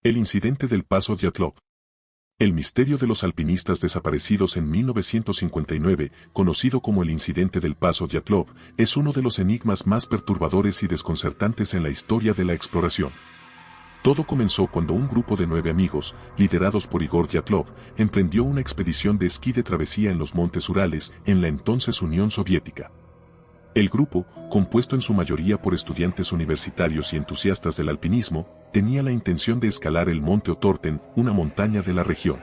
El incidente del Paso Dyatlov. El misterio de los alpinistas desaparecidos en 1959, conocido como el incidente del Paso Dyatlov, es uno de los enigmas más perturbadores y desconcertantes en la historia de la exploración. Todo comenzó cuando un grupo de 9 amigos, liderados por Igor Dyatlov, emprendió una expedición de esquí de travesía en los montes Urales, en la entonces Unión Soviética. El grupo, compuesto en su mayoría por estudiantes universitarios y entusiastas del alpinismo, tenía la intención de escalar el monte Otorten, una montaña de la región.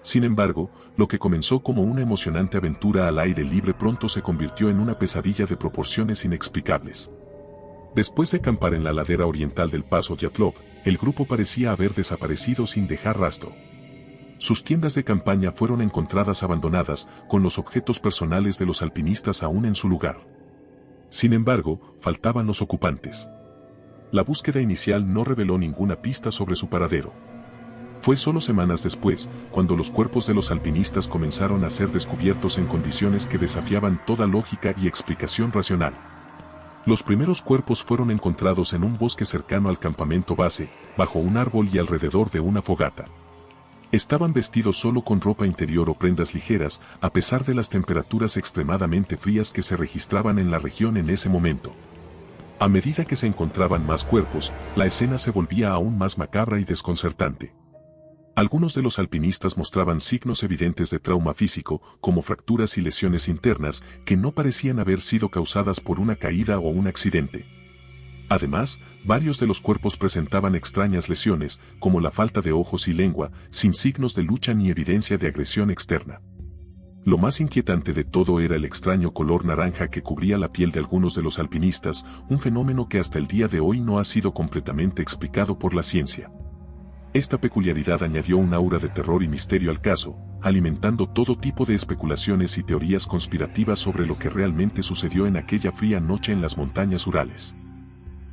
Sin embargo, lo que comenzó como una emocionante aventura al aire libre pronto se convirtió en una pesadilla de proporciones inexplicables. Después de acampar en la ladera oriental del Paso Dyatlov, el grupo parecía haber desaparecido sin dejar rastro. Sus tiendas de campaña fueron encontradas abandonadas, con los objetos personales de los alpinistas aún en su lugar. Sin embargo, faltaban los ocupantes. La búsqueda inicial no reveló ninguna pista sobre su paradero. Fue solo semanas después, cuando los cuerpos de los alpinistas comenzaron a ser descubiertos en condiciones que desafiaban toda lógica y explicación racional. Los primeros cuerpos fueron encontrados en un bosque cercano al campamento base, bajo un árbol y alrededor de una fogata. Estaban vestidos solo con ropa interior o prendas ligeras, a pesar de las temperaturas extremadamente frías que se registraban en la región en ese momento. A medida que se encontraban más cuerpos, la escena se volvía aún más macabra y desconcertante. Algunos de los alpinistas mostraban signos evidentes de trauma físico, como fracturas y lesiones internas, que no parecían haber sido causadas por una caída o un accidente. Además, varios de los cuerpos presentaban extrañas lesiones, como la falta de ojos y lengua, sin signos de lucha ni evidencia de agresión externa. Lo más inquietante de todo era el extraño color naranja que cubría la piel de algunos de los alpinistas, un fenómeno que hasta el día de hoy no ha sido completamente explicado por la ciencia. Esta peculiaridad añadió un aura de terror y misterio al caso, alimentando todo tipo de especulaciones y teorías conspirativas sobre lo que realmente sucedió en aquella fría noche en las montañas Urales.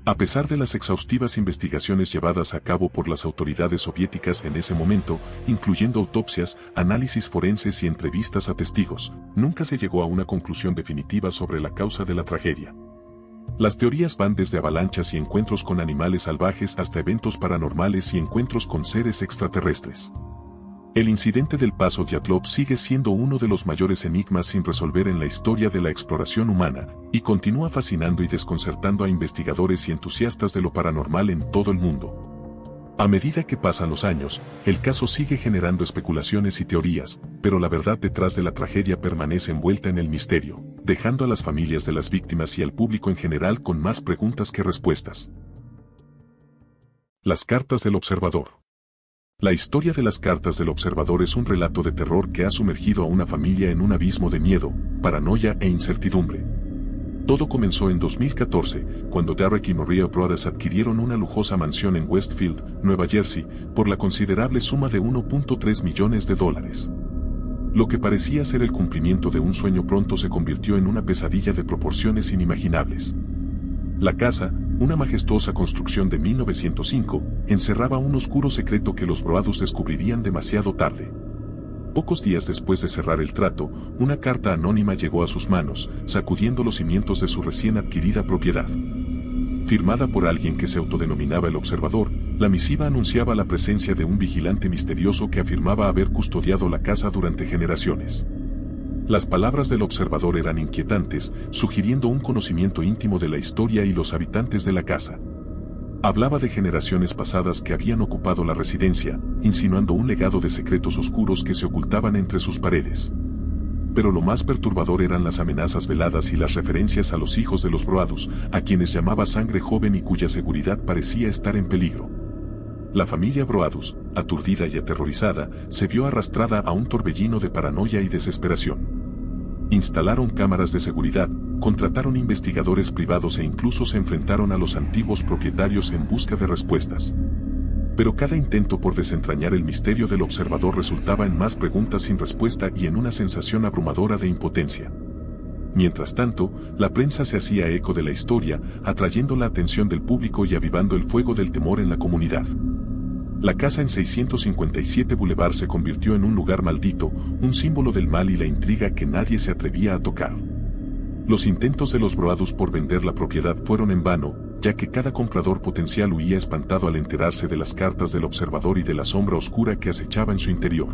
A pesar de las exhaustivas investigaciones llevadas a cabo por las autoridades soviéticas en ese momento, incluyendo autopsias, análisis forenses y entrevistas a testigos, nunca se llegó a una conclusión definitiva sobre la causa de la tragedia. Las teorías van desde avalanchas y encuentros con animales salvajes hasta eventos paranormales y encuentros con seres extraterrestres. El incidente del Paso Dyatlov sigue siendo uno de los mayores enigmas sin resolver en la historia de la exploración humana, y continúa fascinando y desconcertando a investigadores y entusiastas de lo paranormal en todo el mundo. A medida que pasan los años, el caso sigue generando especulaciones y teorías, pero la verdad detrás de la tragedia permanece envuelta en el misterio, dejando a las familias de las víctimas y al público en general con más preguntas que respuestas. Las cartas del observador. La historia de las cartas del observador es un relato de terror que ha sumergido a una familia en un abismo de miedo, paranoia e incertidumbre. Todo comenzó en 2014, cuando Derek y Maria Brothers adquirieron una lujosa mansión en Westfield, Nueva Jersey, por la considerable suma de $1.3 millones. Lo que parecía ser el cumplimiento de un sueño pronto se convirtió en una pesadilla de proporciones inimaginables. La casa, una majestuosa construcción de 1905, encerraba un oscuro secreto que los Brothers descubrirían demasiado tarde. Pocos días después de cerrar el trato, una carta anónima llegó a sus manos, sacudiendo los cimientos de su recién adquirida propiedad. Firmada por alguien que se autodenominaba el observador, la misiva anunciaba la presencia de un vigilante misterioso que afirmaba haber custodiado la casa durante generaciones. Las palabras del observador eran inquietantes, sugiriendo un conocimiento íntimo de la historia y los habitantes de la casa. Hablaba de generaciones pasadas que habían ocupado la residencia, insinuando un legado de secretos oscuros que se ocultaban entre sus paredes. Pero lo más perturbador eran las amenazas veladas y las referencias a los hijos de los Brothers, a quienes llamaba sangre joven y cuya seguridad parecía estar en peligro. La familia Brothers, aturdida y aterrorizada, se vio arrastrada a un torbellino de paranoia y desesperación. Instalaron cámaras de seguridad, contrataron investigadores privados e incluso se enfrentaron a los antiguos propietarios en busca de respuestas. Pero cada intento por desentrañar el misterio del observador resultaba en más preguntas sin respuesta y en una sensación abrumadora de impotencia. Mientras tanto, la prensa se hacía eco de la historia, atrayendo la atención del público y avivando el fuego del temor en la comunidad. La casa en 657 Boulevard se convirtió en un lugar maldito, un símbolo del mal y la intriga que nadie se atrevía a tocar. Los intentos de los Brothers por vender la propiedad fueron en vano, ya que cada comprador potencial huía espantado al enterarse de las cartas del observador y de la sombra oscura que acechaba en su interior.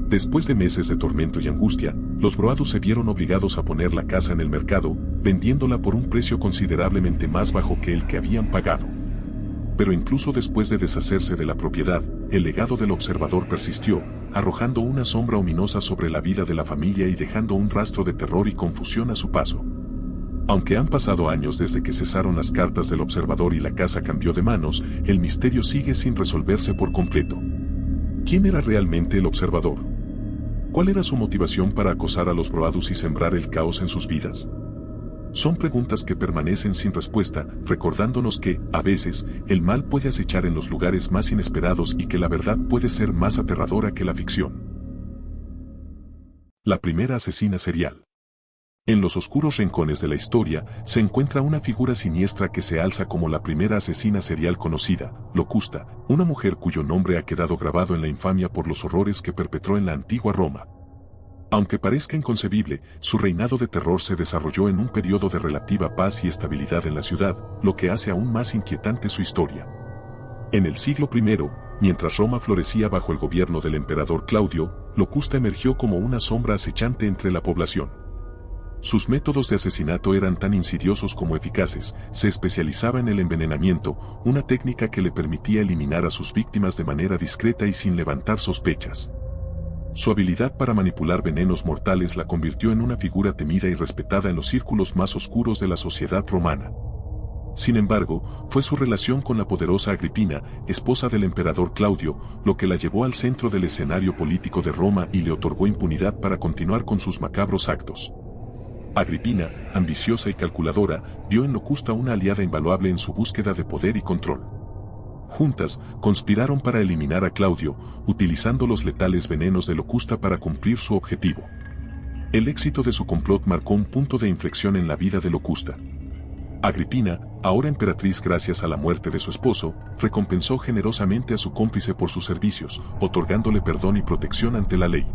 Después de meses de tormento y angustia, los Broadus se vieron obligados a poner la casa en el mercado, vendiéndola por un precio considerablemente más bajo que el que habían pagado. Pero incluso después de deshacerse de la propiedad, el legado del observador persistió, arrojando una sombra ominosa sobre la vida de la familia y dejando un rastro de terror y confusión a su paso. Aunque han pasado años desde que cesaron las cartas del observador y la casa cambió de manos, el misterio sigue sin resolverse por completo. ¿Quién era realmente el observador? ¿Cuál era su motivación para acosar a los Broadus y sembrar el caos en sus vidas? Son preguntas que permanecen sin respuesta, recordándonos que, a veces, el mal puede acechar en los lugares más inesperados y que la verdad puede ser más aterradora que la ficción. La primera asesina serial. En los oscuros rincones de la historia, se encuentra una figura siniestra que se alza como la primera asesina serial conocida, Locusta, una mujer cuyo nombre ha quedado grabado en la infamia por los horrores que perpetró en la antigua Roma. Aunque parezca inconcebible, su reinado de terror se desarrolló en un periodo de relativa paz y estabilidad en la ciudad, lo que hace aún más inquietante su historia. En el siglo I, mientras Roma florecía bajo el gobierno del emperador Claudio, Locusta emergió como una sombra acechante entre la población. Sus métodos de asesinato eran tan insidiosos como eficaces, se especializaba en el envenenamiento, una técnica que le permitía eliminar a sus víctimas de manera discreta y sin levantar sospechas. Su habilidad para manipular venenos mortales la convirtió en una figura temida y respetada en los círculos más oscuros de la sociedad romana. Sin embargo, fue su relación con la poderosa Agripina, esposa del emperador Claudio, lo que la llevó al centro del escenario político de Roma y le otorgó impunidad para continuar con sus macabros actos. Agripina, ambiciosa y calculadora, vio en Locusta una aliada invaluable en su búsqueda de poder y control. Juntas, conspiraron para eliminar a Claudio, utilizando los letales venenos de Locusta para cumplir su objetivo. El éxito de su complot marcó un punto de inflexión en la vida de Locusta. Agripina, ahora emperatriz gracias a la muerte de su esposo, recompensó generosamente a su cómplice por sus servicios, otorgándole perdón y protección ante la ley.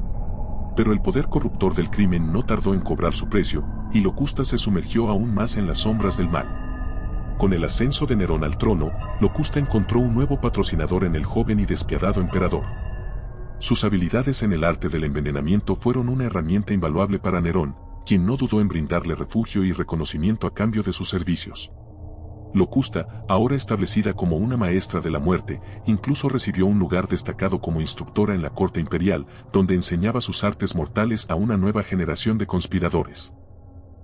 Pero el poder corruptor del crimen no tardó en cobrar su precio, y Locusta se sumergió aún más en las sombras del mal. Con el ascenso de Nerón al trono, Locusta encontró un nuevo patrocinador en el joven y despiadado emperador. Sus habilidades en el arte del envenenamiento fueron una herramienta invaluable para Nerón, quien no dudó en brindarle refugio y reconocimiento a cambio de sus servicios. Locusta, ahora establecida como una maestra de la muerte, incluso recibió un lugar destacado como instructora en la corte imperial, donde enseñaba sus artes mortales a una nueva generación de conspiradores.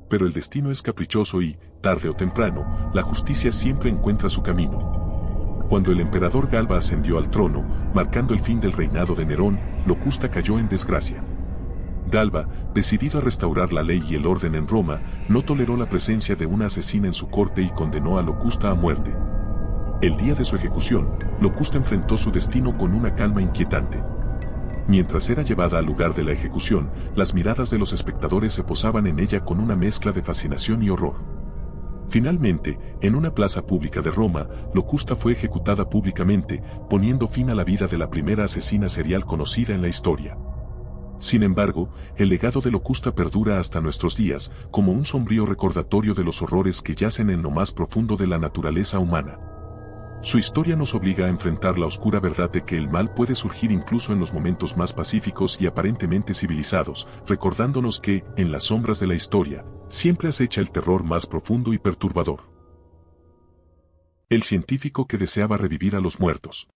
Pero el destino es caprichoso y, tarde o temprano, la justicia siempre encuentra su camino. Cuando el emperador Galba ascendió al trono, marcando el fin del reinado de Nerón, Locusta cayó en desgracia. Galba, decidido a restaurar la ley y el orden en Roma, no toleró la presencia de una asesina en su corte y condenó a Locusta a muerte. El día de su ejecución, Locusta enfrentó su destino con una calma inquietante. Mientras era llevada al lugar de la ejecución, las miradas de los espectadores se posaban en ella con una mezcla de fascinación y horror. Finalmente, en una plaza pública de Roma, Locusta fue ejecutada públicamente, poniendo fin a la vida de la primera asesina serial conocida en la historia. Sin embargo, el legado de Locusta perdura hasta nuestros días, como un sombrío recordatorio de los horrores que yacen en lo más profundo de la naturaleza humana. Su historia nos obliga a enfrentar la oscura verdad de que el mal puede surgir incluso en los momentos más pacíficos y aparentemente civilizados, recordándonos que, en las sombras de la historia, siempre acecha el terror más profundo y perturbador. El científico que deseaba revivir a los muertos.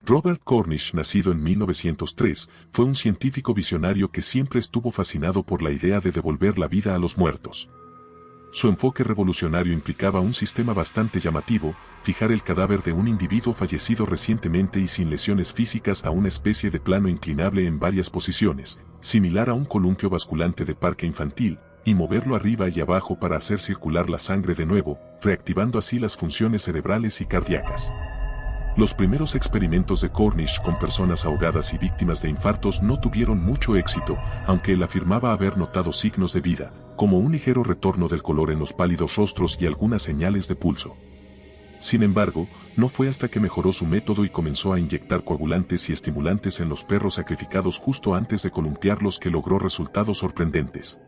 Robert Cornish, nacido en 1903, fue un científico visionario que siempre estuvo fascinado por la idea de devolver la vida a los muertos. Su enfoque revolucionario implicaba un sistema bastante llamativo: fijar el cadáver de un individuo fallecido recientemente y sin lesiones físicas a una especie de plano inclinable en varias posiciones, similar a un columpio basculante de parque infantil, y moverlo arriba y abajo para hacer circular la sangre de nuevo, reactivando así las funciones cerebrales y cardíacas. Los primeros experimentos de Cornish con personas ahogadas y víctimas de infartos no tuvieron mucho éxito, aunque él afirmaba haber notado signos de vida, como un ligero retorno del color en los pálidos rostros y algunas señales de pulso. Sin embargo, no fue hasta que mejoró su método y comenzó a inyectar coagulantes y estimulantes en los perros sacrificados justo antes de columpiarlos que logró resultados sorprendentes.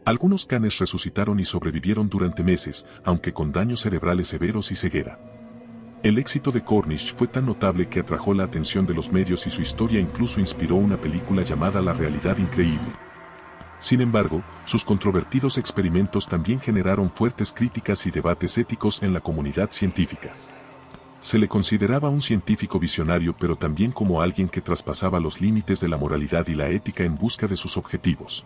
Algunos canes resucitaron y sobrevivieron durante meses, aunque con daños cerebrales severos y ceguera. El éxito de Cornish fue tan notable que atrajo la atención de los medios y su historia incluso inspiró una película llamada La realidad increíble. Sin embargo, sus controvertidos experimentos también generaron fuertes críticas y debates éticos en la comunidad científica. Se le consideraba un científico visionario, pero también como alguien que traspasaba los límites de la moralidad y la ética en busca de sus objetivos.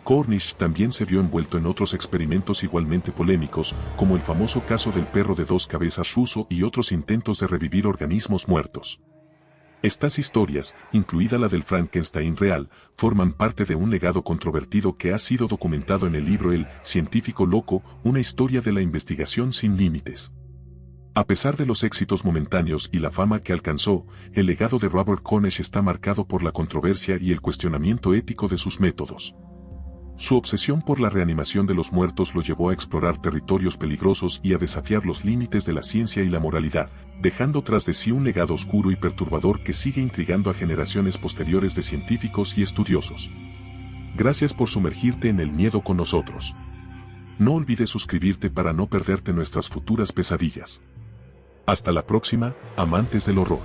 Cornish también se vio envuelto en otros experimentos igualmente polémicos, como el famoso caso del perro de 2 cabezas ruso y otros intentos de revivir organismos muertos. Estas historias, incluida la del Frankenstein real, forman parte de un legado controvertido que ha sido documentado en el libro El científico loco, una historia de la investigación sin límites. A pesar de los éxitos momentáneos y la fama que alcanzó, el legado de Robert Cornish está marcado por la controversia y el cuestionamiento ético de sus métodos. Su obsesión por la reanimación de los muertos lo llevó a explorar territorios peligrosos y a desafiar los límites de la ciencia y la moralidad, dejando tras de sí un legado oscuro y perturbador que sigue intrigando a generaciones posteriores de científicos y estudiosos. Gracias por sumergirte en el miedo con nosotros. No olvides suscribirte para no perderte nuestras futuras pesadillas. Hasta la próxima, amantes del horror.